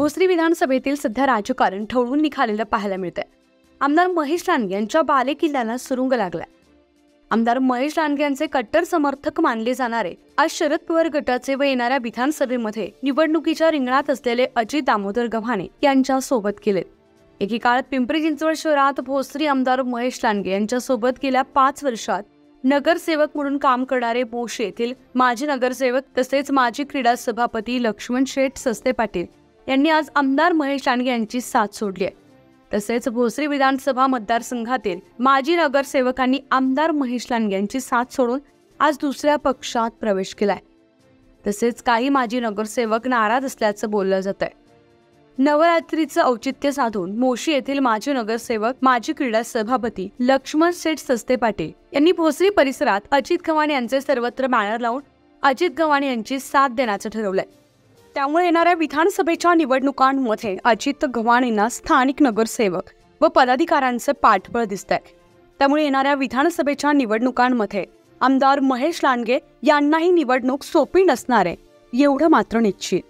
भोसरी विधानसभेतील सध्या राजकारण ठळून निघालेलं पाहायला मिळतंय। आमदार महेश लांडगे यांच्या बालेकिल्ल्याला सुरुंग लागलाय। आमदार महेश लांडगे यांचे कट्टर समर्थक मानले जाणारे आज शरद पवार गटाचे व येणाऱ्या विधानसभेमध्ये निवडणुकीच्या रिंगणात असलेले अजित दामोदर गव्हाणे यांच्या सोबत गेले। एकेकाळात पिंपरी चिंचवड शहरात भोसरी आमदार महेश लांडगे यांच्या सोबत गेल्या 5 वर्षात नगरसेवक म्हणून काम करणारे भोशी येथील माजी नगरसेवक तसेच माजी क्रीडा सभापती लक्ष्मण शेठ सस्ते पाटील यांनी आज आमदार महेश लांडगे यांची साथ सोडली आहे। तसेच भोसरी विधानसभा मतदारसंघातील माजी नगरसेवकांनी आमदार महेश लांडगे यांची साथ सोडून आज दुसऱ्या पक्षात प्रवेश केलाय। तसेच काही माजी नगरसेवक नाराज असल्याचं बोललं जात आहे। नवरात्रीचं औचित्य साधून मोशी येथील माजी नगरसेवक माजी क्रीडा सभापती लक्ष्मण शेठ सस्ते पाटील यांनी भोसरी परिसरात अजित गव्हाणे यांचे सर्वत्र बॅनर लावून अजित गव्हाणे यांची साथ देण्याचं ठरवलंय। त्यामुळे येणाऱ्या विधानसभेच्या निवडणुकांमध्ये अजित गव्हाणेंना स्थानिक नगरसेवक व पदाधिकाऱ्यांचे पाठबळ दिसतंय। त्यामुळे येणाऱ्या विधानसभेच्या निवडणुकांमध्ये आमदार महेश लांडगे यांनाही निवडणूक सोपी नसणार आहे एवढं मात्र निश्चित।